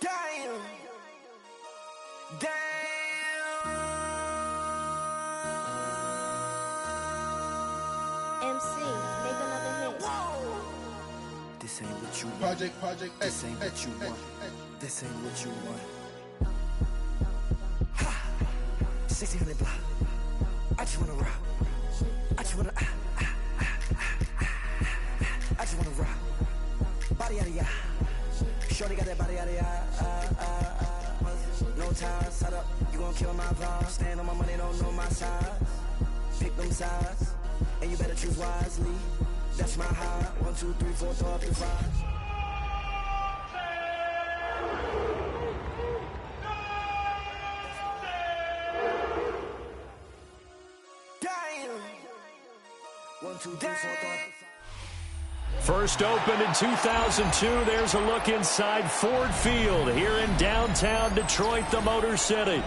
Damn. MC, make another hit. This ain't what you want. Project, This ain't what you want. This ain't what you want. Ha! 1600 block. I just wanna rock. I just wanna I just wanna rock. Body yada yada. Shorty got that body yada yada. No time, set up. You gon' kill my vibe. Stand on my money, don't know my size. Pick them sides, and you better choose wisely. That's my high. 1, 2, 3, 4, throw up your fries. Damn. 1, 2, 3, 4, throw up your fries. First opened in 2002. There's a look inside Ford Field here in downtown Detroit, the Motor City.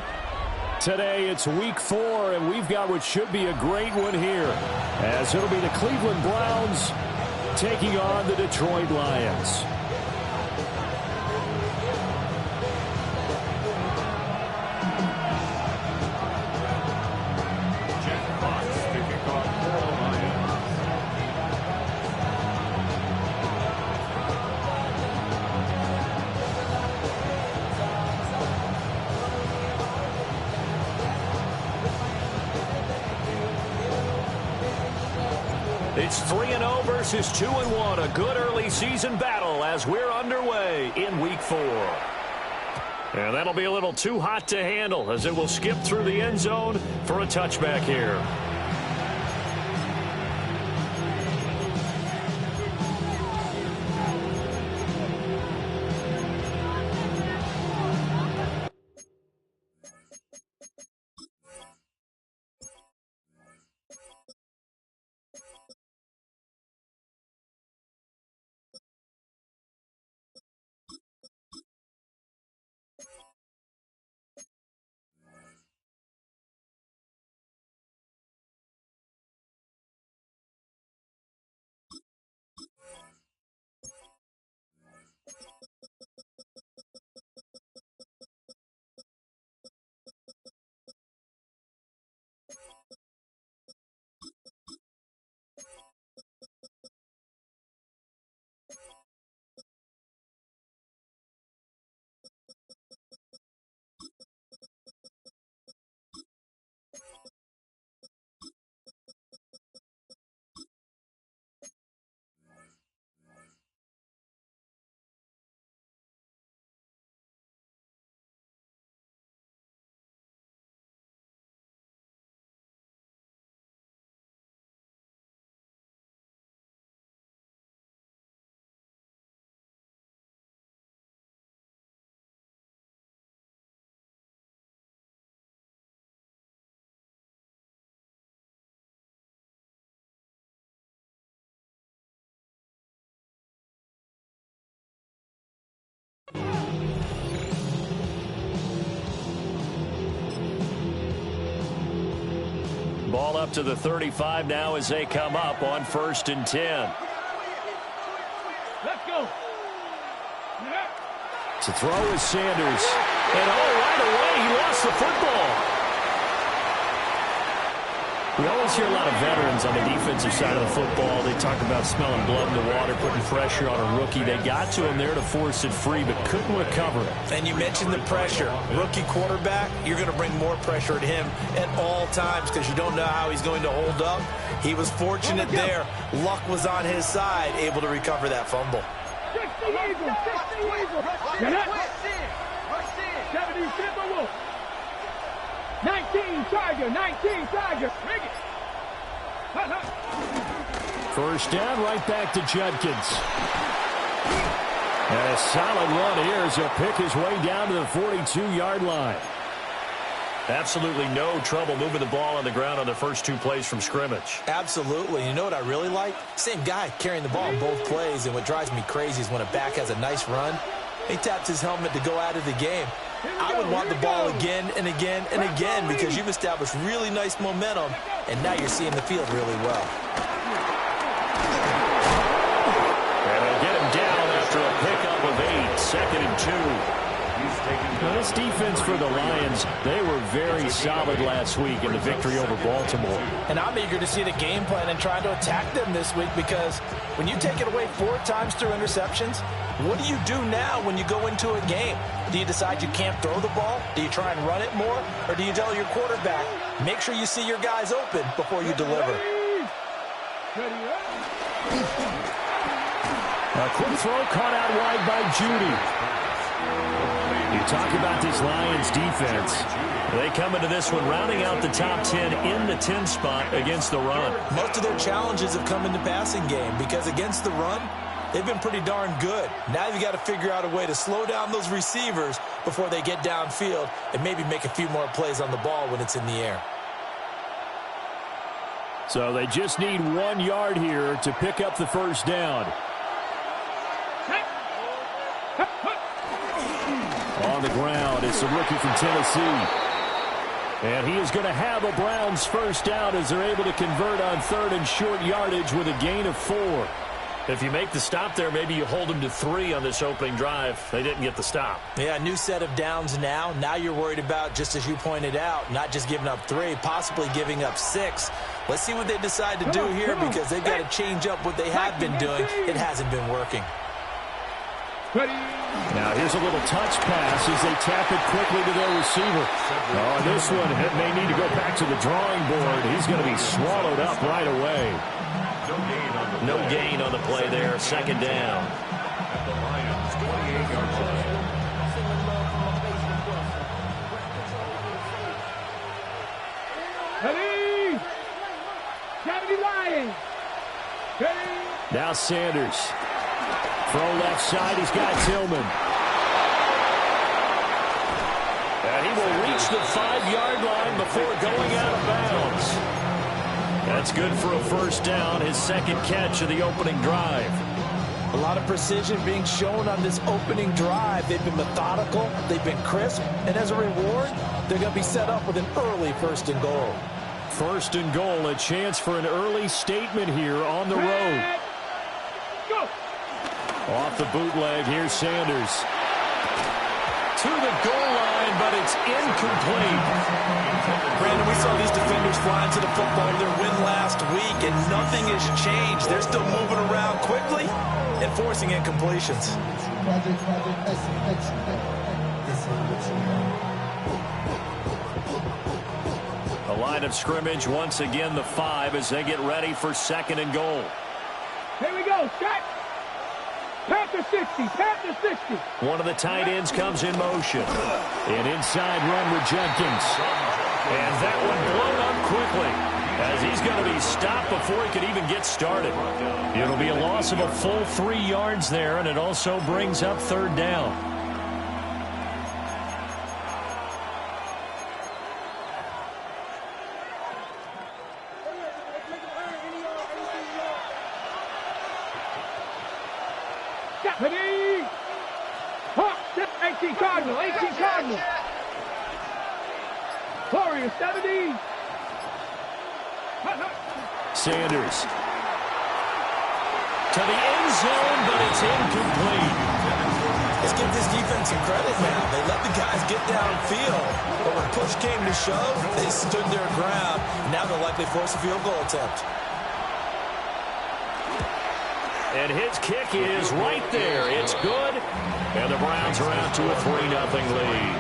Today it's week 4, and we've got what should be a great one here, as it'll be the Cleveland Browns taking on the Detroit Lions. It's 3-0 versus 2-1, a good early season battle as we're underway in week 4. And that'll be a little too hot to handle as it will skip through the end zone for a touchback here. Ball up to the 35 now as they come up on 1st and 10. Let's go. To throw is Sanders. And right away, he lost the football. We always hear a lot of veterans on the defensive side of the football. They talk about smelling blood in the water, putting pressure on a rookie. They got to him there to force it free, but couldn't recover it. And you mentioned the pressure. Rookie quarterback, you're going to bring more pressure at him at all times because you don't know how he's going to hold up. He was fortunate there. Luck was on his side, able to recover that fumble. 60 Eagles, 60 Eagles. 70 Wolf. 19 Tiger, 19 Tiger. Bring it. First down, right back to Judkins. And a solid run here as he'll pick his way down to the 42-yard line. Absolutely no trouble moving the ball on the ground on the first 2 plays from scrimmage. Absolutely. You know what I really like? Same guy carrying the ball in both plays, and what drives me crazy is when a back has a nice run, he taps his helmet to go out of the game. I would want the ball again and again and again because you've established really nice momentum, and now you're seeing the field really well. And they'll get him down after a pickup of 8, 2nd and 2. Now, this defense for the Lions, they were very solid last week in the victory over Baltimore. And I'm eager to see the game plan and try to attack them this week, because when you take it away 4 times through interceptions, what do you do now when you go into a game? Do you decide you can't throw the ball? Do you try and run it more? Or do you tell your quarterback, make sure you see your guys open before you deliver? A quick throw caught out wide by Judy. You talk about this Lions defense. They come into this one rounding out the top 10 in the 10 spot against the run. Most of their challenges have come in the passing game, because against the run, they've been pretty darn good. Now you've got to figure out a way to slow down those receivers before they get downfield and maybe make a few more plays on the ball when it's in the air. So they just need 1 yard here to pick up the first down. On the ground, it's the rookie from Tennessee. And he is going to have a Browns first down as they're able to convert on 3rd and short yardage with a gain of 4. If you make the stop there, maybe you hold them to 3 on this opening drive. They didn't get the stop. Yeah, new set of downs now. Now you're worried about, just as you pointed out, not just giving up 3, possibly giving up 6. Let's see what they decide to do here, because they've got to change up what they have been doing. It hasn't been working. Now here's a little touch pass as they tap it quickly to their receiver. Oh, this one may need to go back to the drawing board. He's going to be swallowed up right away. No gain on the play there. Second down. Ready? Kennedy Lions. Ready? Now Sanders. Throw left side. He's got Tillman. And he will reach the 5-yard line before going out of bounds. That's good for a first down, his second catch of the opening drive. A lot of precision being shown on this opening drive. They've been methodical, they've been crisp, and as a reward, they're going to be set up with an early 1st and goal. 1st and goal, a chance for an early statement here on the road. Go. Off the bootleg, here's Sanders. To the goal line, but it's incomplete. Brandon, we saw these defenders flying to the football in their win last week, and nothing has changed. They're still moving around quickly and forcing incompletions. A line of scrimmage, once again the 5 as they get ready for 2nd and goal. Here we go, Scott. Panther 60, Panther 60. One of the tight ends comes in motion. An inside run with Jenkins. And that one blown up quickly as he's going to be stopped before he could even get started. It'll be a loss of a full 3 yards there, and it also brings up 3rd down. Ready? Hawk, 18 Cardinal, 18 Cardinal. Warrior 70. Sanders. To the end zone, but it's incomplete. Let's give this defense some credit now. They let the guys get downfield, but when push came to shove, they stood their ground. Now they'll likely force a field goal attempt. And his kick is right there. It's good. And the Browns are out to a 3-0 lead.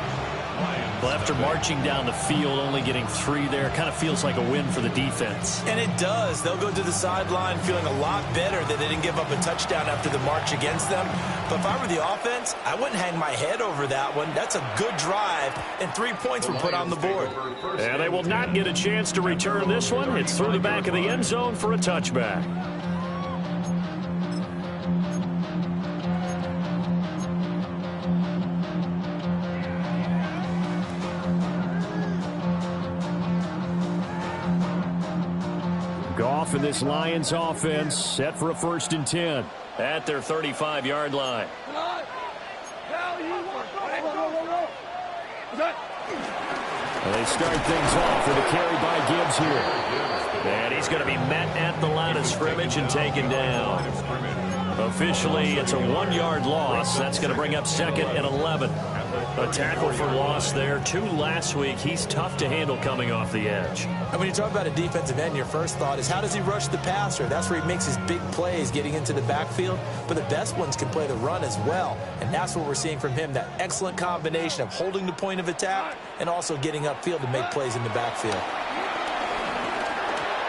Well, after marching down the field, only getting 3 there, kind of feels like a win for the defense. And it does. They'll go to the sideline feeling a lot better that they didn't give up a touchdown after the march against them. But if I were the offense, I wouldn't hang my head over that one. That's a good drive, and 3 points were put on the board. And they will not get a chance to return this one. It's through the back of the end zone for a touchback. Goff and this Lions offense set for a 1st and 10 at their 35-yard line. And they start things off with a carry by Gibbs here. And he's going to be met at the line of scrimmage and taken down. Officially, it's a 1-yard loss. That's going to bring up 2nd and 11. A tackle for loss there. 2 last week. He's tough to handle coming off the edge. And when you talk about a defensive end, your first thought is how does he rush the passer? That's where he makes his big plays getting into the backfield. But the best ones can play the run as well. And that's what we're seeing from him, that excellent combination of holding the point of attack and also getting upfield to make plays in the backfield.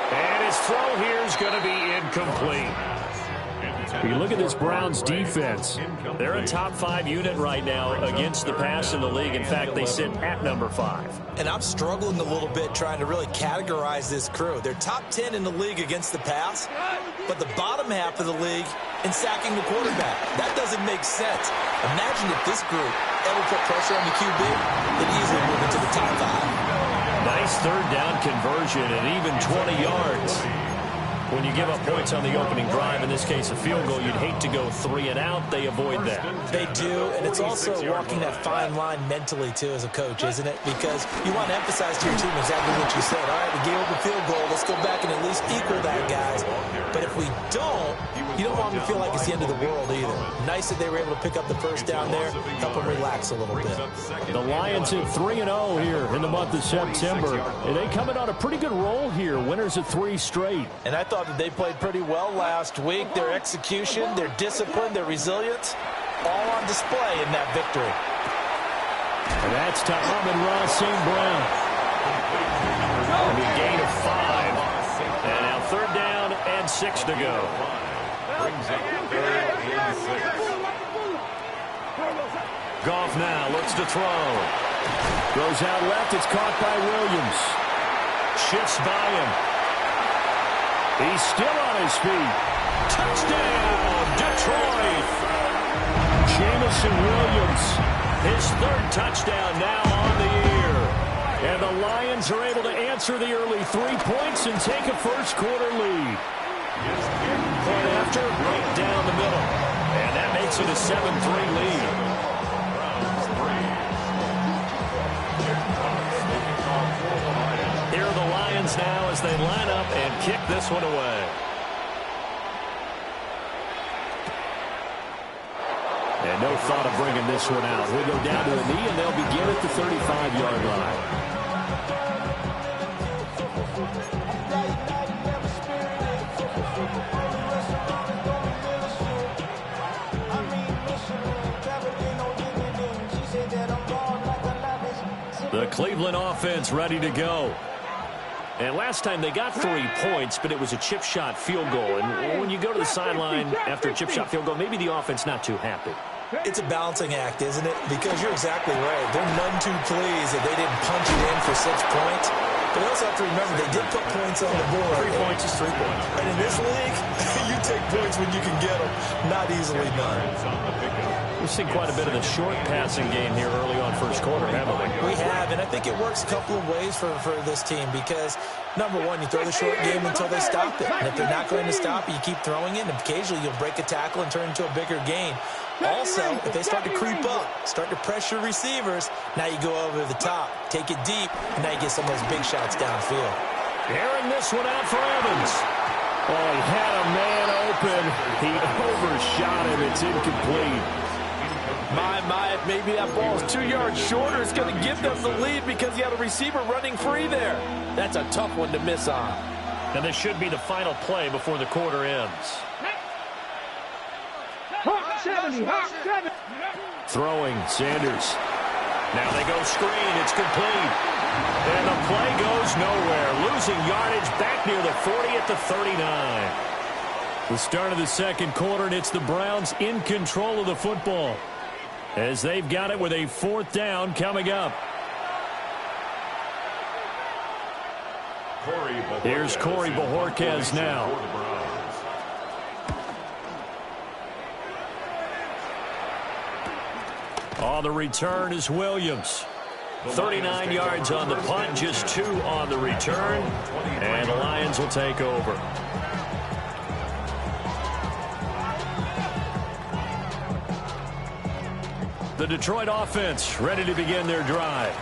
And his throw here is going to be incomplete. You look at this Browns defense. They're a top 5 unit right now against the pass in the league. In fact, they sit at number 5. And I'm struggling a little bit trying to really categorize this crew. They're top 10 in the league against the pass, but the bottom half of the league in sacking the quarterback. That doesn't make sense. Imagine if this group ever put pressure on the QB, they'd easily move into the top 5. Nice third down conversion and even 20 yards. When you give up points on the opening drive, in this case a field goal, you'd hate to go 3 and out. They avoid that. They do, and it's also walking that fine line mentally, too, as a coach, isn't it? Because you want to emphasize to your team exactly what you said. All right, we gave up a field goal. Let's go back and at least equal that, guys. But if we don't, you don't want them to feel like it's the end of the world either. Nice that they were able to pick up the first down there, help them relax a little bit. The Lions at 3-0 here in the month of September. And they coming on a pretty good roll here. Winners of 3 straight. And I thought that they played pretty well last week. Their execution, their discipline, their resilience, all on display in that victory. And that's to Amon-Ra St. Brown. A gain of 5. And now 3rd down and 6 to go. Goff now looks to throw. Goes out left. It's caught by Williams. Shifts by him. He's still on his feet. Touchdown, Detroit. Jamison Williams, his 3rd touchdown now on the year. And the Lions are able to answer the early 3 points and take a first-quarter lead. Point after, right down the middle. And that makes it a 7-3 lead. Here are the Lions now as they line up and kick this one away. And no thought of bringing this one out. We'll go down to a knee, and they'll begin at the 35-yard line. The Cleveland offense ready to go. And last time they got 3 points, but it was a chip shot field goal. And when you go to the sideline after a chip shot field goal, maybe the offense not too happy. It's a balancing act, isn't it? Because you're exactly right. They're none too pleased that they didn't punch it in for 6 points. But you also have to remember they did put points on the board. 3 points is 3 points. And in this league, you take points when you can get them. Not easily done. We've seen quite a bit of the short passing game here early on first quarter, haven't we? We have, and I think it works a couple of ways for this team because, number one, you throw the short game until they stop it. And if they're not going to stop it, you keep throwing it, and occasionally you'll break a tackle and turn it into a bigger gain. Also, if they start to creep up, start to pressure receivers, now you go over the top, take it deep, and now you get some of those big shots downfield. Airing this one out for Evans. Oh, he had a man open. He overshot him. It's incomplete. My, maybe that ball is 2 yards shorter. It's going to give them the lead because he had a receiver running free there. That's a tough one to miss on. And this should be the final play before the quarter ends. Hawk 70, Hawk 70. Throwing, Sanders. Now they go screen. It's complete. And the play goes nowhere. Losing yardage back near the 40 at the 39. The start of the second quarter, and it's the Browns in control of the football as they've got it with a 4th down coming up. Here's Corey Bojorquez now. On the return is Williams. 39 yards on the punt, just 2 on the return. And the Lions will take over. The Detroit offense ready to begin their drive.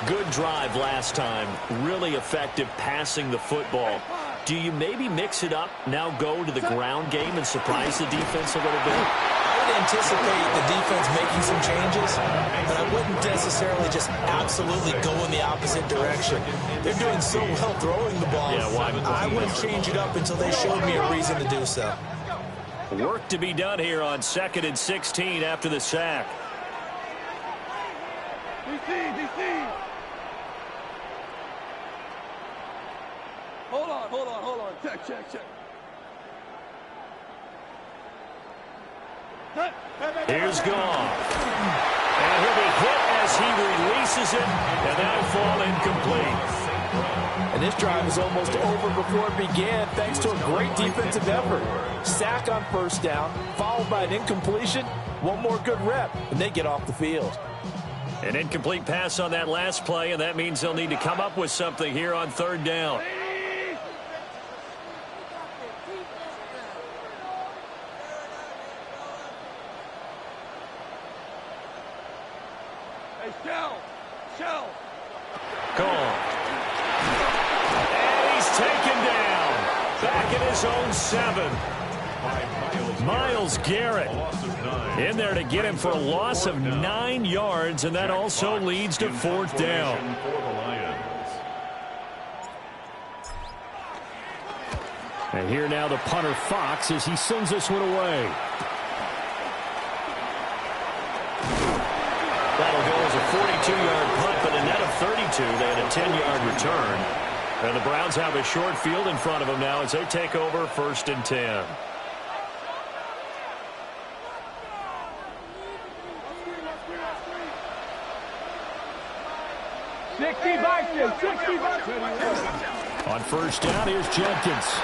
Good drive last time. Really effective passing the football. Do you maybe mix it up, now go to the ground game and surprise the defense a little bit? I would anticipate the defense making some changes, but I wouldn't necessarily just absolutely go in the opposite direction. They're doing so well throwing the ball. Yeah, I wouldn't change it up until they showed me a reason to do so. Work to be done here on 2nd and 16 after the sack. DC. Hold on. Check. Here's Goff. And he'll be hit as he releases it, and that'll fall incomplete. And this drive is almost over before it began thanks to a great defensive effort. Sack on first down, followed by an incompletion. One more good rep, and they get off the field. An incomplete pass on that last play, and that means they'll need to come up with something here on 3rd down. Shell. Gone. And he's taken down. Back at his own 7. Myles Garrett in there to get him for a loss of 9 yards, and that also leads to 4th down. And here now the punter Fox as he sends this one away. That'll go as a 42-yard punt, but a net of 32. They had a 10-yard return. And the Browns have a short field in front of them now as they take over 1st and 10. On 1st down, here's Jenkins.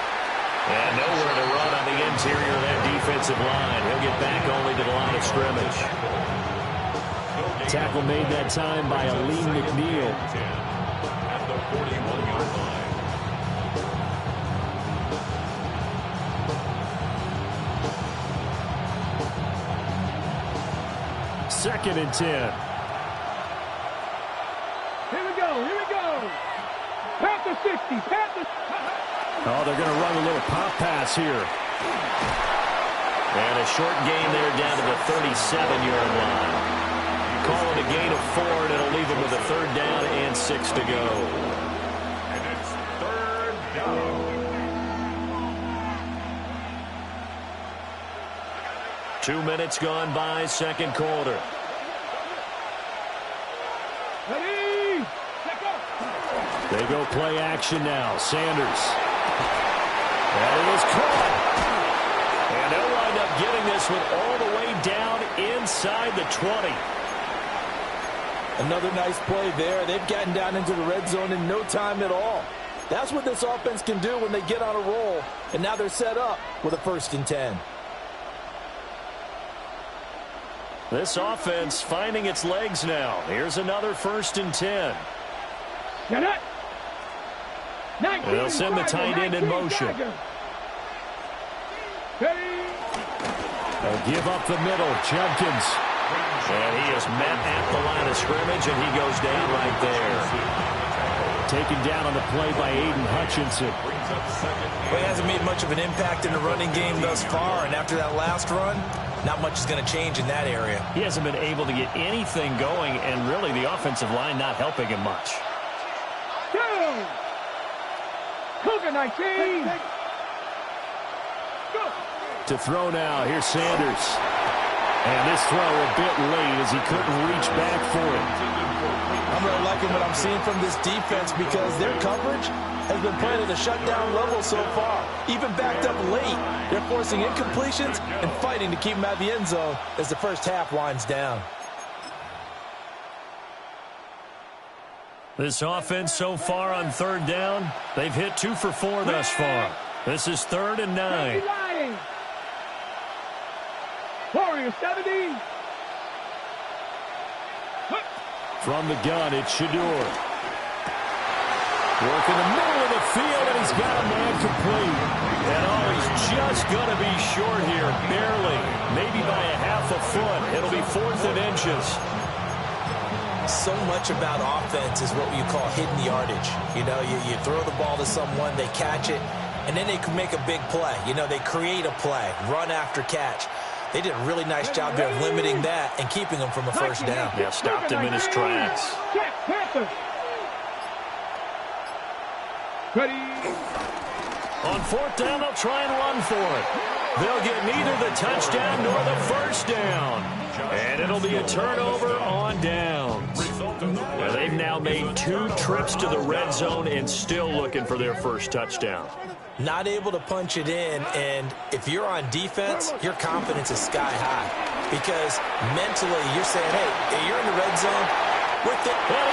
And nowhere to run on the interior of that defensive line. He'll get back only to the line of scrimmage. Tackle made that time by Aleem McNeil. At the 41-yard line. 2nd and 10. Here we go. Panther 60. Oh, they're going to run a little pop pass here. And a short gain there down to the 37-yard line. Call it a gain of 4, and it'll leave them with a 3rd down and 6 to go. And it's 3rd down. 2 minutes gone by, 2nd quarter. Ready? They go play action now. Sanders. And it is caught. And they'll wind up getting this one all the way down inside the 20. Another nice play there. They've gotten down into the red zone in no time at all. That's what this offense can do when they get on a roll. And now they're set up with a 1st and 10. This offense finding its legs now. Here's another 1st and 10. They'll send the tight end in motion. They'll give up the middle. Jenkins. And he is met at the line of scrimmage, and he goes down right there. Taken down on the play by Aiden Hutchinson. Well, he hasn't made much of an impact in the running game thus far, and after that last run, not much is going to change in that area. He hasn't been able to get anything going, and really the offensive line not helping him much. Cougar 19. To throw now, here's Sanders. And this throw a bit late as he couldn't reach back for it. I'm really liking what I'm seeing from this defense because their coverage has been playing at a shutdown level so far. Even backed up late, they're forcing incompletions and fighting to keep them out of the end zone as the first half winds down. This offense so far on 3rd down, they've hit 2 for 4 thus far. This is 3rd and 9. Warrior 70. From the gun, it's Shador. Work in the middle of the field, and he's got a man complete. And oh, he's just going to be short here, barely. Maybe by a half a foot. It'll be 4th and inches. So much about offense is what you call hidden yardage. You know, you throw the ball to someone, they catch it, and then they can make a big play. You know, they create a play, run after catch. They did a really nice job there of limiting that and keeping him from a first down. Yeah, stopped him in his tracks. On fourth down, they'll try and run for it. They'll get neither the touchdown nor the first down. And it'll be a turnover on downs. Well, they've now made 2 trips to the red zone and still looking for their first touchdown. Not able to punch it in, and if you're on defense, your confidence is sky high. Because mentally, you're saying, hey, you're in the red zone. Well,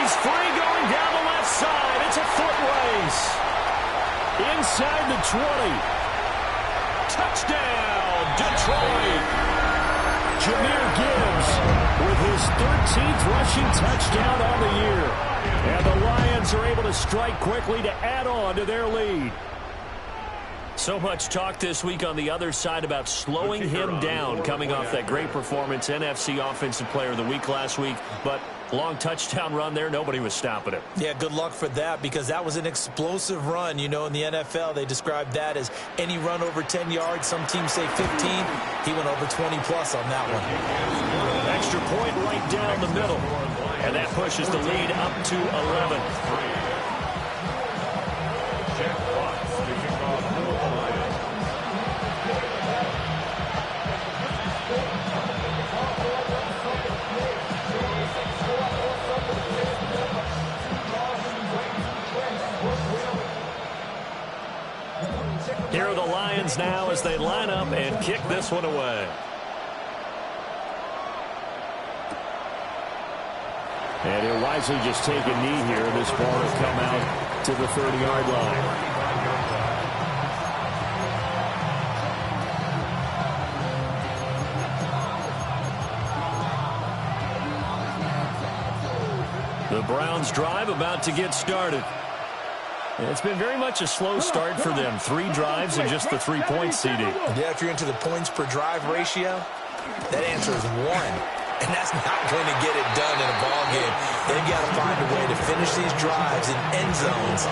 he's free going down the left side. It's a foot race. Inside the 20. Touchdown, Detroit. Jahmyr Gibbs with his 13th rushing touchdown on the year. And the Lions are able to strike quickly to add on to their lead. So much talk this week on the other side about slowing him down coming off that great performance, NFC Offensive Player of the Week last week. But long touchdown run there, nobody was stopping him. Yeah, good luck for that because that was an explosive run. You know, in the NFL, they describe that as any run over 10 yards. Some teams say 15. He went over 20-plus on that one. Extra point right down the middle. And that pushes the lead up to 11. Here are the Lions now as they line up and kick this one away. And he'll wisely just take a knee here. This ball will come out to the 30-yard line. The Browns drive about to get started. It's been very much a slow start for them. 3 drives and just the 3 points, CD. Yeah, if you're into the points per drive ratio, that answer is 1. And that's not going to get it done in a ball game. They've got to find a way to finish these drives in end zones,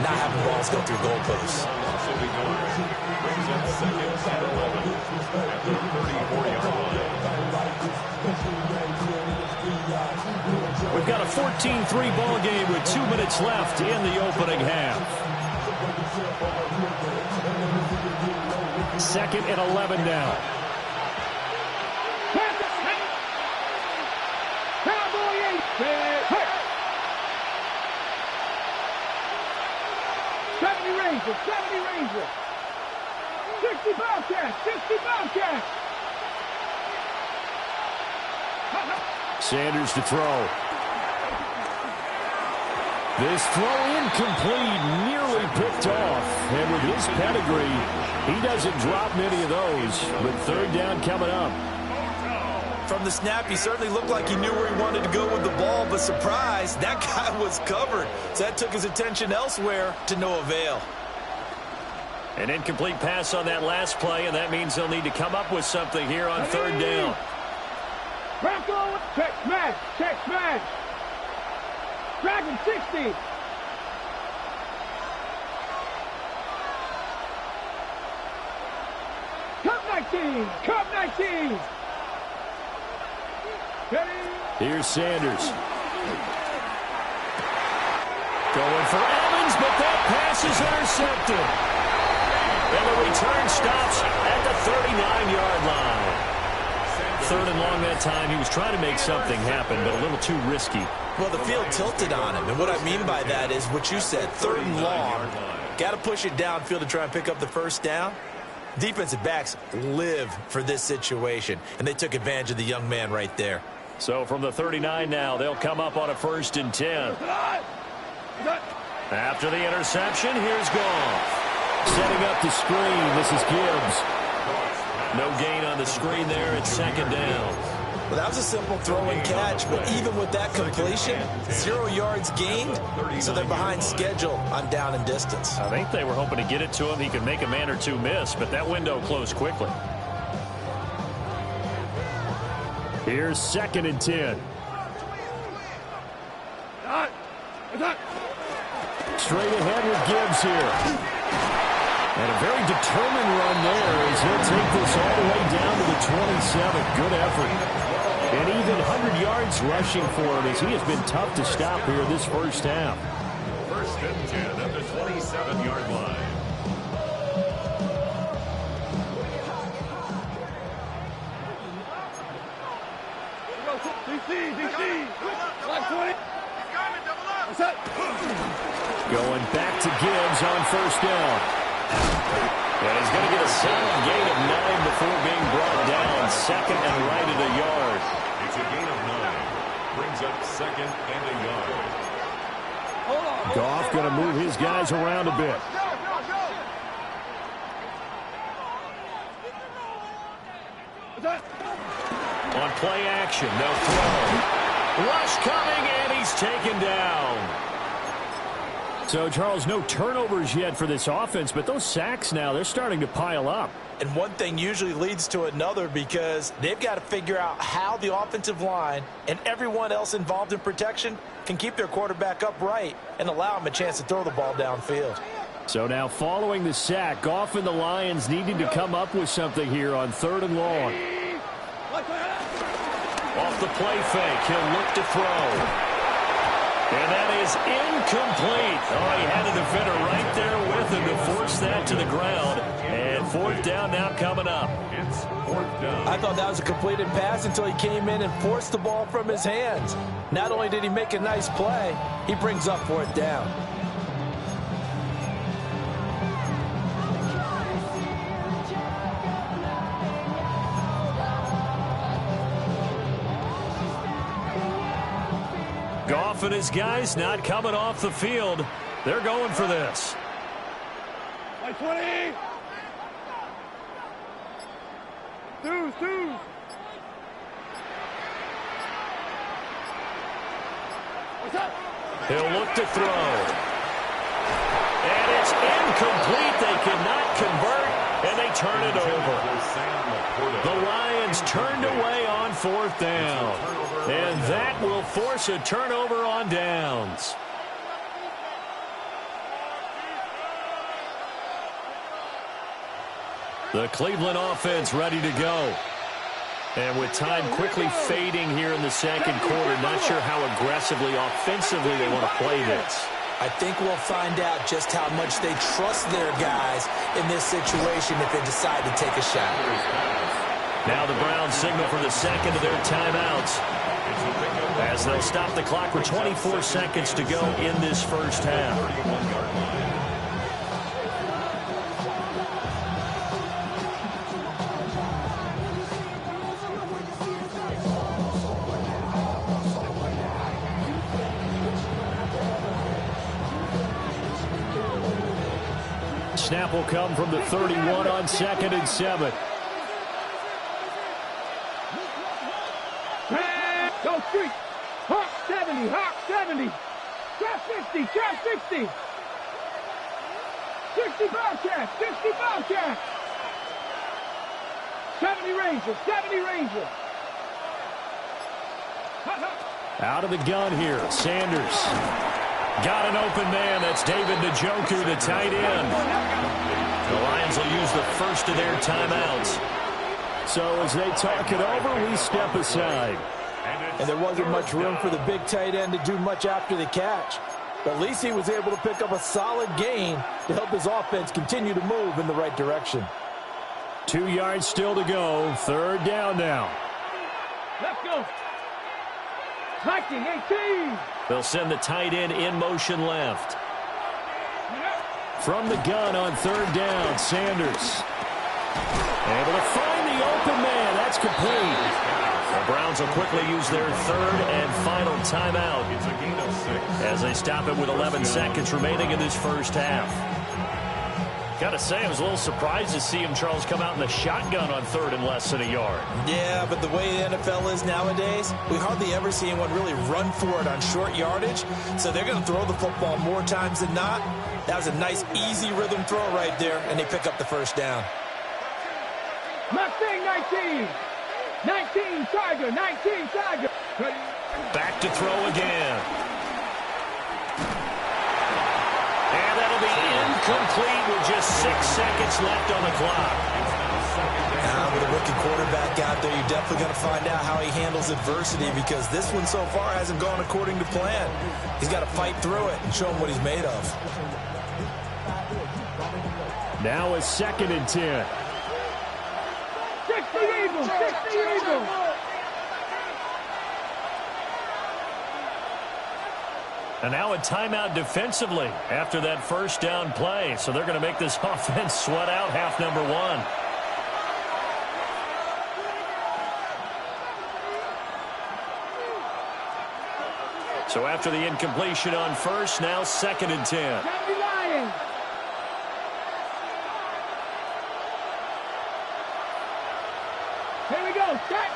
not having balls go through goalposts. We've got a 14-3 ball game with 2 minutes left in the opening half. 2nd and 11 now. Ranger, 70 Ranger. 60 Bobcats, 60 Bobcats. Sanders to throw. This throw incomplete, nearly picked off. And with his pedigree, he doesn't drop many of those. But 3rd down coming up. From the snap, he certainly looked like he knew where he wanted to go with the ball, but surprise, that guy was covered. So that took his attention elsewhere to no avail. An incomplete pass on that last play, and that means they'll need to come up with something here on 3rd down. Bronco, check smash, check smash. Dragon 60. Cup 19, Cup 19. Here's Sanders. Going for Evans, but that pass is intercepted. And the return stops at the 39-yard line. 3rd and long that time. He was trying to make something happen, but a little too risky. Well, the field tilted on him, and what I mean by that is what you said, 3rd and long. Got to push it downfield to try and pick up the first down. Defensive backs live for this situation, and they took advantage of the young man right there. So from the 39 now, they'll come up on a 1st and 10. After the interception, here's Goff. Setting up the screen, this is Gibbs. No gain on the screen there at 2nd down. Well, that was a simple throw and catch, but even with that completion, 0 yards gained, so they're behind schedule on down and distance. I think they were hoping to get it to him. He could make a man or two miss, but that window closed quickly. Here's 2nd and 10. Straight ahead with Gibbs here. And a very determined run there as he'll take this all the way down to the 27. Good effort. And even 100 yards rushing for him as he has been tough to stop here this first half. First and 10 at the 27-yard line. Going back to Gibbs on first down. And he's going to get a solid gain of 9 before being brought down. Second and right at a yard. It's a gain of 9. Brings up second and a yard. Goff going to move his guys around a bit. On play action, they'll throw. Rush coming, and he's taken down. So, Charles, no turnovers yet for this offense, but those sacks now, they're starting to pile up. And one thing usually leads to another because they've got to figure out how the offensive line and everyone else involved in protection can keep their quarterback upright and allow him a chance to throw the ball downfield. So now following the sack, Goff and the Lions needing to come up with something here on 3rd and long. Off the play fake, he'll look to throw. And that is incomplete. Oh, he had a defender right there with him to force that to the ground. And 4th down now coming up. It's 4th down. I thought that was a completed pass until he came in and forced the ball from his hands. Not only did he make a nice play, he brings up 4th down. Goff and his guys not coming off the field. They're going for this. 20. Twos. What's up? He'll look to throw. And it's incomplete. They cannot convert, and they turn it over. The Lions turned away on 4th down. And that will force a turnover on downs. The Cleveland offense ready to go. And with time quickly fading here in the second quarter, not sure how aggressively, offensively they want to play this. I think we'll find out just how much they trust their guys in this situation if they decide to take a shot. Now the Browns signal for the second of their timeouts, as they'll stop the clock with 24 seconds to go in this first half. Snap will come from the 31 on 2nd and 7. Go street. Hawk 70. Hawk 70. Trap 60. Trap 60. 60 Bobcat. 60 Bobcat. 70 Ranger. 70 Ranger. Out of the gun here, Sanders. Got an open man. That's David Njoku, the tight end. The Lions will use the first of their timeouts. So as they talk it over, we step aside. And there wasn't much room for the big tight end to do much after the catch. But at least he was able to pick up a solid gain to help his offense continue to move in the right direction. 2 yards still to go. 3rd down now. Let's go. Hiking 18. They'll send the tight end in motion left. From the gun on 3rd down, Sanders. Able to find the open man. That's complete. The Browns will quickly use their 3rd and final timeout It's a gain of 6. as they stop it with 11 seconds remaining in this first half. Got to say, I was a little surprised to see him, Charles, come out in the shotgun on 3rd and less than a yard. Yeah, but the way the NFL is nowadays, we hardly ever see anyone really run for it on short yardage. So they're going to throw the football more times than not. That was a nice, easy rhythm throw right there, and they pick up the first down. Mustang 19. 19 Tiger. 19 Tiger. Back to throw again. And that'll be incomplete with just 6 seconds left on the clock. good-looking quarterback out there. You're definitely going to find out how he handles adversity because this one so far hasn't gone according to plan. He's got to fight through it and show him what he's made of. Now a 2nd and 10. 60 Eagles, 60 Eagles. And now a timeout defensively after that first down play. So they're going to make this offense sweat out half number 1. So after the incompletion on first, now 2nd and 10. Here we go. Check.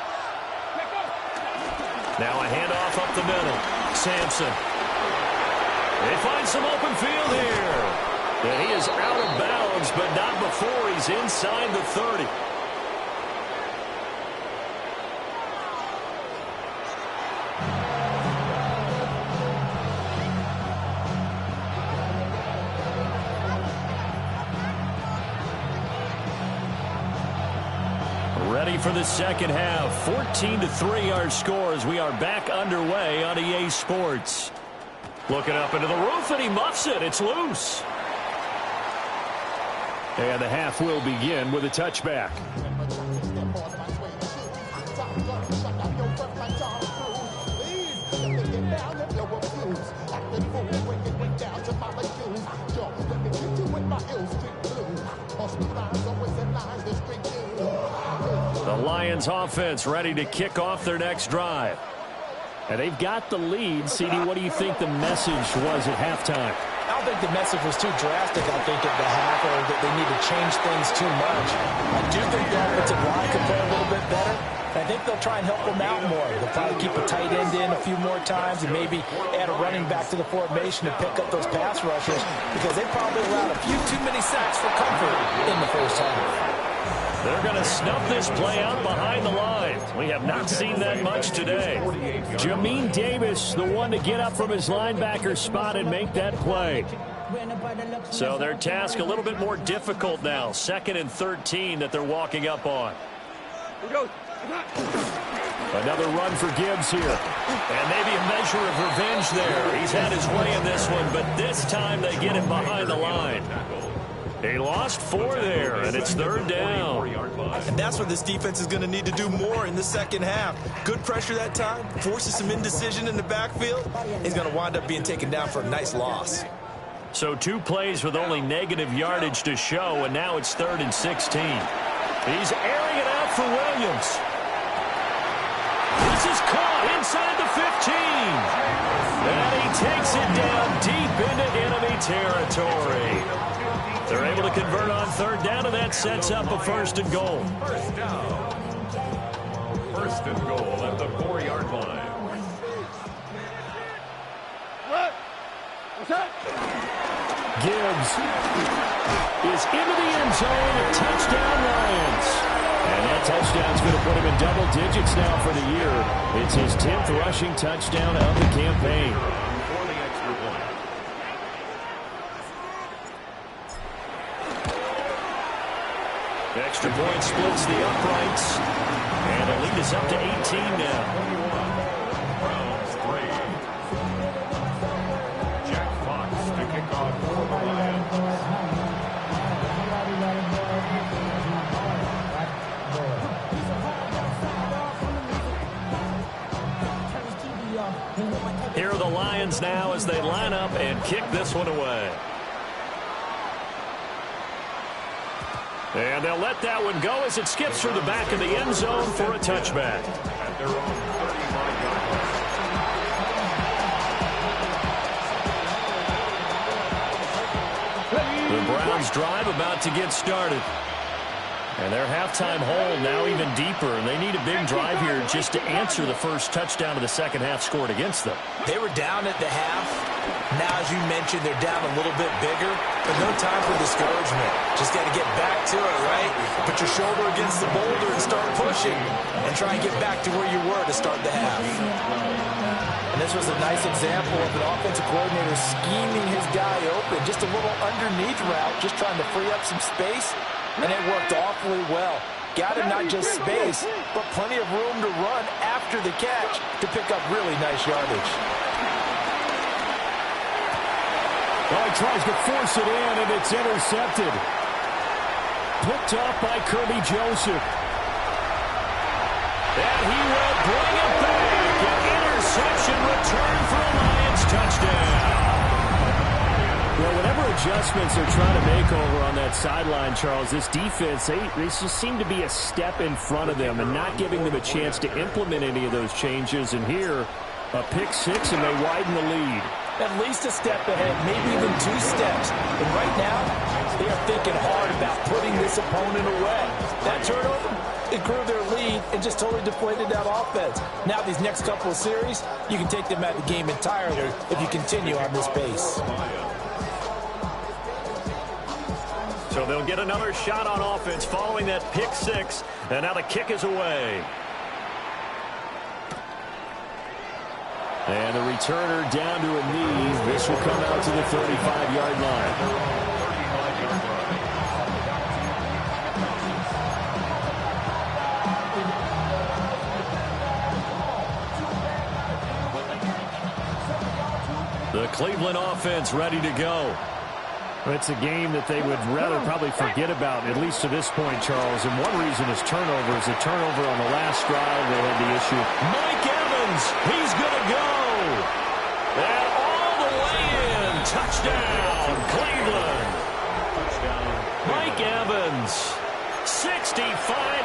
Now a handoff up the middle. Sampson. They find some open field here. And he is out of bounds, but not before he's inside the 30. Ready for the second half. 14-3 our score as we are back underway on EA Sports. Looking up into the roof, and he muffs it. It's loose. And the half will begin with a touchback. The Lions offense ready to kick off their next drive. And they've got the lead. CD, what do you think the message was at halftime? I don't think the message was too drastic, I think, at the half, or that they need to change things too much. I do think the offensive line could play a little bit better. I think they'll try and help them out more. They'll probably keep a tight end in a few more times and maybe add a running back to the formation to pick up those pass rushers because they probably allowed a few too many sacks for comfort in the first half. They're going to snuff this play out behind the line. We have not seen that much today. Jamin Davis, the one to get up from his linebacker spot and make that play. So their task a little bit more difficult now. 2nd and 13 that they're walking up on. Another run for Gibbs here. And maybe a measure of revenge there. He's had his way in this one, but this time they get him behind the line. He lost 4 there, and it's 3rd down. And that's what this defense is going to need to do more in the second half. Good pressure that time, forces some indecision in the backfield. He's going to wind up being taken down for a nice loss. So 2 plays with only negative yardage to show, and now it's 3rd and 16. He's airing it out for Williams. This is caught inside the 15. And he takes it down deep into enemy territory. They're able to convert on 3rd down, and that sets up a 1st and goal. First down. 1st and goal at the 4-yard line. What's up? Gibbs is into the end zone. Touchdown, Lions. And that touchdown's going to put him in double digits now for the year. It's his 10th rushing touchdown of the campaign. For the extra point. Extra point splits the uprights. And the lead is up to 18 now. Browns 3. Jack Fox to kick off for the Lions. Here are the Lions now as they line up and kick this one away. And they'll let that one go as it skips through the back of the end zone for a touchback. At their own 35-yard line. The Browns drive about to get started. And their halftime hole now even deeper, and they need a big drive here just to answer the first touchdown of the second half scored against them. They were down at the half. Now, as you mentioned, they're down a little bit bigger, but no time for discouragement. Just got to get back to it, right? Put your shoulder against the boulder and start pushing and try and get back to where you were to start the half. And this was a nice example of an offensive coordinator scheming his guy open. Just a little underneath route, just trying to free up some space, and it worked awfully well. got him not just space, but plenty of room to run after the catch to pick up really nice yardage. Well, he tries to force it in, and it's intercepted. Picked off by Kirby Joseph. And he will bring it back. An interception return for a Lions touchdown. Well, whatever adjustments they're trying to make over on that sideline, Charles, this defense, they just seem to be a step in front of them and not giving them a chance to implement any of those changes. And here, a pick six, and they widen the lead. At least a step ahead, maybe even 2 steps. And right now, they are thinking hard about putting this opponent away. That turnover, it grew their lead and just totally deflated that offense. Now these next couple of series, you can take them out of the game entirely if you continue on this pace. So they'll get another shot on offense following that pick six, and now the kick is away. And the returner down to a knee. This will come out to the 35-yard line. The Cleveland offense ready to go. It's a game that they would rather probably forget about, at least to this point, Charles. And one reason is turnovers. The turnover on the last drive, they had the issue. Mike Evans, he's going to go. And all the way in. Touchdown, Cleveland. Mike Evans, 65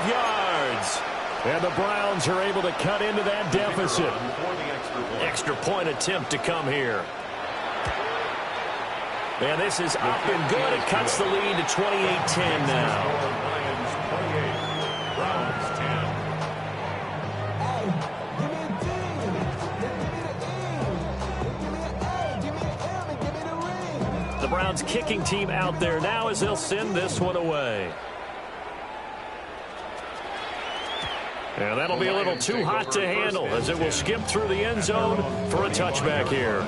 yards. And the Browns are able to cut into that deficit. Extra point attempt to come here. And this is up and good. It cuts the lead to 28-10 now. The Browns kicking team out there now as they'll send this one away. And that'll be a little too hot to handle as it will skip through the end zone for a touchback here.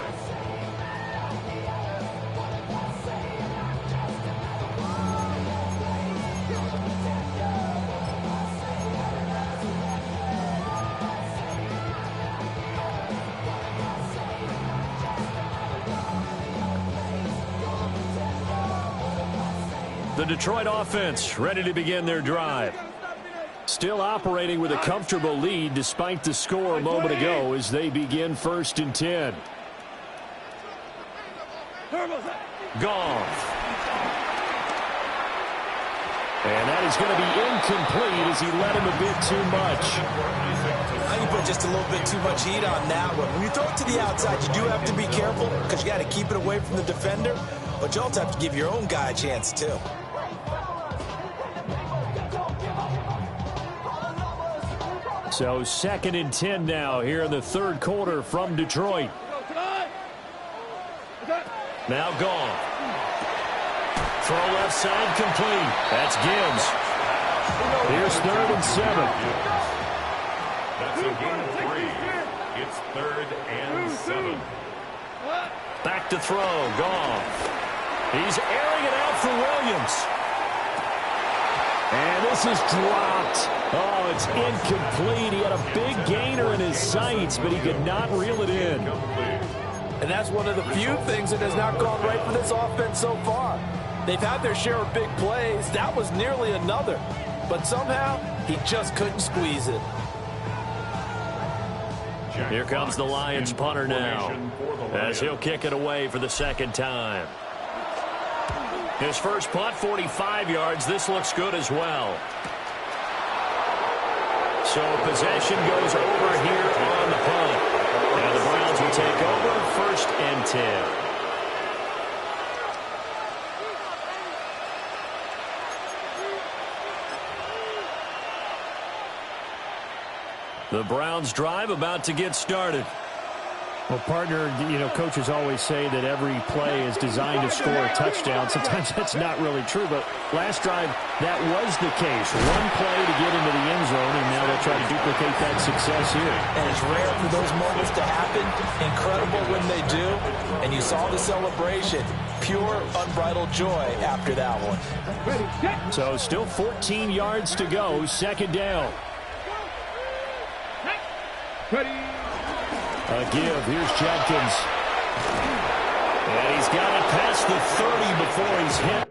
The Detroit offense ready to begin their drive. Still operating with a comfortable lead despite the score a moment ago as they begin 1st and 10. Goff. And that is going to be incomplete as he led him a bit too much. I think you put just a little bit too much heat on that one. When you throw it to the outside, you do have to be careful because you got to keep it away from the defender. But you also have to give your own guy a chance, too. So 2nd and 10 now here in the 3rd quarter from Detroit. Now Goff. Throw left side complete. That's Gibbs. Here's 3rd and 7. That's a gain of 3. It's 3rd and 7. Back to throw. Goff. He's airing it out for Williams. And this is dropped. Oh, it's incomplete. He had a big gainer in his sights, but he could not reel it in. And that's one of the few things that has not gone right for this offense so far. They've had their share of big plays. That was nearly another. But somehow, he just couldn't squeeze it. Here comes the Lions punter now, as he'll kick it away for the 2nd time. His first punt, 45 yards. This looks good as well. So possession goes over here on the punt. And the Browns will take over 1st and 10. The Browns drive about to get started. Well, partner, you know, coaches always say that every play is designed to score a touchdown. Sometimes that's not really true, but last drive, that was the case. One play to get into the end zone, and now they'll try to duplicate that success here. And it's rare for those moments to happen. Incredible when they do. And you saw the celebration. pure, unbridled joy after that one. So still 14 yards to go, second down. A give, here's Jenkins. And he's got it past the 30 before he's hit.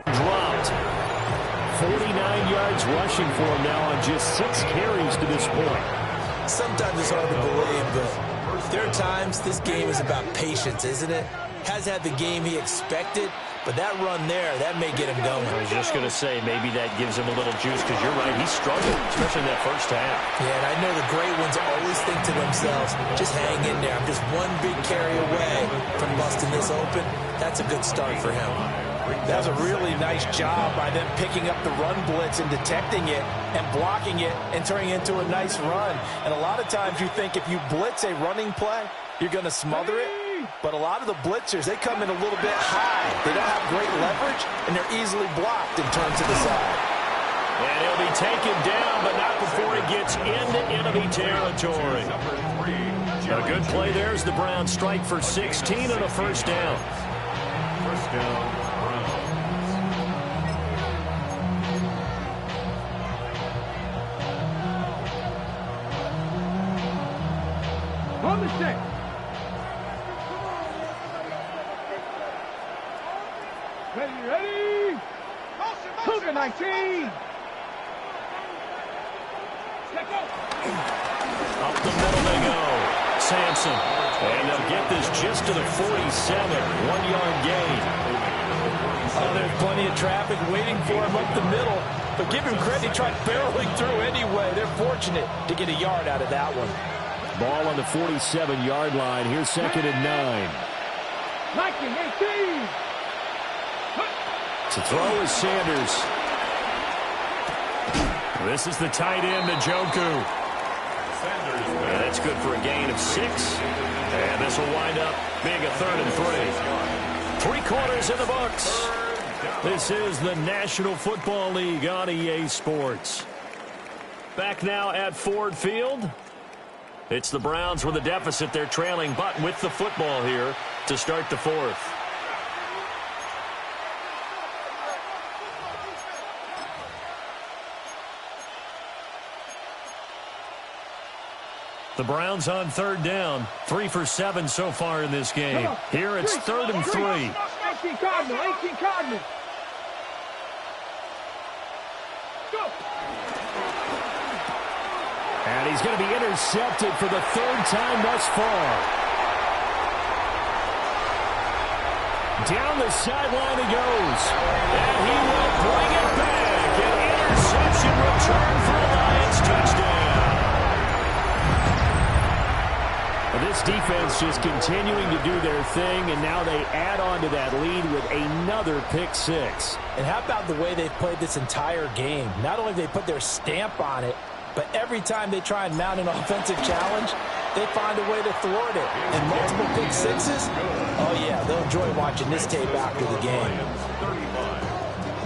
Dropped. 49 yards rushing for him now on just 6 carries to this point. Sometimes it's hard to believe, but there are times this game is about patience, isn't it? Has had the game he expected, but that run there, that may get him going. I was just going to say, maybe that gives him a little juice, because you're right, he struggled, especially in that first half. Yeah, and I know the great ones always think to themselves, just hang in there. I'm just one big carry away from busting this open. That's a good start for him. That was a really nice job by them picking up the run blitz and detecting it and blocking it and turning it into a nice run. And a lot of times you think if you blitz a running play, you're going to smother it. But a lot of the blitzers, they come in a little bit high. They don't have great leverage, and they're easily blocked and turned to the side. And he'll be taken down, but not before he gets into enemy territory. A good play there as the Browns strike for 16 on a first down. First down. On the stick. Ready. Cougar 19. Up the middle they go. Sampson. And they'll get this just to the 47. 1-yard gain. Oh, there's plenty of traffic waiting for him up the middle. But give him credit, he tried barreling through anyway. They're fortunate to get a yard out of that one. Ball on the 47-yard line. Here's second and 9. 19-18. To throw is Sanders. This is the tight end, Njoku. And that's good for a gain of 6. And this will wind up being a 3rd and 3. 3 quarters in the books. This is the National Football League on EA Sports. Back now at Ford Field. It's the Browns with a deficit. They're trailing, but with the football here to start the 4th. The Browns on 3rd down. 3 for 7 so far in this game. Here it's 3rd and 3. 18 Cardinals. Go. And he's going to be intercepted for the 3rd time thus far. Down the sideline he goes. And he will bring it back. An interception return for a Lions touchdown. This defense just continuing to do their thing, and now they add on to that lead with another pick 6. And how about the way they've played this entire game? Not only have they put their stamp on it, but every time they try and mount an offensive challenge, they find a way to thwart it. And multiple pick 6s, oh yeah, they'll enjoy watching this tape after the game. 35,